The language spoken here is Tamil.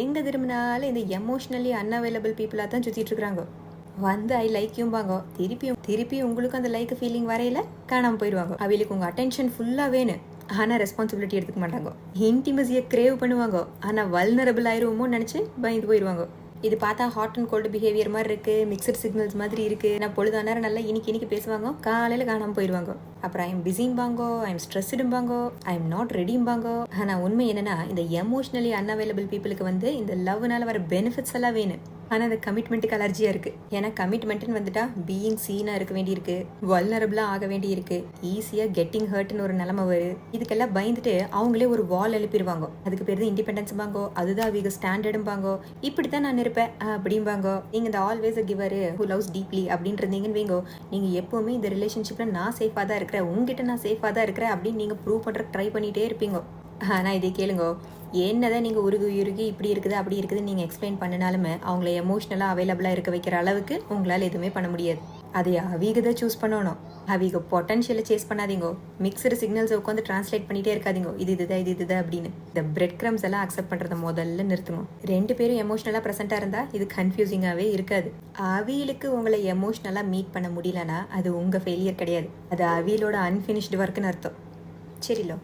எங்கே திரும்பினாலும் இந்த எமோஷ்னலி அன்அவைலபிள் பீப்புளாக தான் சுற்றிட்டு இருக்கிறாங்க. வந்து ஐ லைக்யும்பாங்க, திருப்பி உங்களுக்கு அந்த லைக் ஃபீலிங் வரையில காணாமல் போயிடுவாங்க. அவளுக்கு உங்கள் அட்டென்ஷன் ஃபுல்லாக வேணும், ஆனால் ரெஸ்பான்சிபிலிட்டி எடுத்துக்க மாட்டாங்க. இன்டிமசியை கிரேவ் பண்ணுவாங்க, ஆனால் வல்னரபிள் ஆயிருவோமோ நினச்சி பயந்து போயிடுவாங்க. இது பார்த்தா ஹாட் அண்ட் கோல்டு பிஹேவியர் மாதிரி இருக்கு, மிக்சட் சிக்னல்ஸ் மாதிரி இருக்கு. நான் பொழுது நேரம் நல்லா இன்னைக்கு பேசுவாங்க, காலையில் காணாமல் போயிடுவாங்க. அப்புறம் ஐ எம் பிஸிம்பாங்கோ, ஐ எம் ஸ்ட்ரெஸ்டும்பாங்கோ, ஐ எம் நாட் ரெடிம்பாங்கோ. ஆனால் உண்மை என்னன்னா, இந்த எமோஷ்னலி அன்அவைலபிள் பீப்புளுக்கு வந்து இந்த லவ்னால வர பெனிஃபிட்ஸ் எல்லாம் வேணும், ஆனால் அந்த கமிட்மெண்ட்டுக்கு அலர்ஜியாக இருக்குது. ஏன்னா கமிட்மெண்ட்டுன்னு வந்துட்டா பீயிங் சீனாக இருக்க வேண்டியிருக்கு, வல்னரபிளாக ஆக வேண்டியிருக்கு, ஈஸியாக கெட்டிங் ஹர்ட்னு ஒரு நிலமை வருது. இதுக்கெல்லாம் பயந்துட்டு அவங்களே ஒரு வால் எழுப்பிடுவாங்க. அதுக்கு பேர் தான் இண்டிபெண்டன்ஸ்பாங்கோ, அதுதான் வீக ஸ்டாண்டர்டும்பாங்கோ. இப்படி தான் நான் இருப்பேன் அப்படிம்பாங்கோ. நீங்கள் இந்த always a giver who loves deeply அப்படின்னு இருந்தீங்கன்னு வைங்கோ, நீங்கள் எப்போவுமே இந்த ரிலேஷன்ஷிப்பில் நான் சேஃபாக தான் இருக்கிறேன், உங்ககிட்ட நான் சேஃபாக தான் இருக்கிறேன் அப்படின்னு நீங்கள் ப்ரூவ் பண்ணுற ட்ரை பண்ணிகிட்டே இருப்பீங்க. ஆனால் இதை கேளுங்கோ, என்னதான் நீங்கள் உருகி இப்படி இருக்குது அப்படி இருக்குதுன்னு நீங்கள் எக்ஸ்பிளைன் பண்ணினாலுமே அவங்கள எமோஷ்னலாக அவைலபிளாக இருக்க வைக்கிற அளவுக்கு உங்களால் எதுவுமே பண்ண முடியாது. அதை அவீகதை சூஸ் பண்ணணும். அவீக பொட்டன்ஷியலை சேஸ் பண்ணாதீங்கோ. மிக்சடு சிக்னல்ஸை உட்காந்து டிரான்ஸ்லேட் பண்ணிகிட்டே இருக்காதீங்கோ, இது இதுதான் அப்படின்னு. இந்த பிரெட் கிரம்ஸ் எல்லாம் அக்செப்ட் பண்ணுறத முதல்ல நிறுத்துங்க. ரெண்டு பேரும் எமோஷ்னலாக ப்ரெசென்ட்டாக இருந்தால் இது கன்ஃபியூசிங்காகவே இருக்காது. அவியலுக்கு உங்களை எமோஷ்னலாக மீட் பண்ண முடியலன்னா அது உங்கள் ஃபெயிலியர் கிடையாது, அது அவியலோட அன்ஃபினிஷ்டு ஒர்க்குன்னு அர்த்தம். சரிலோ.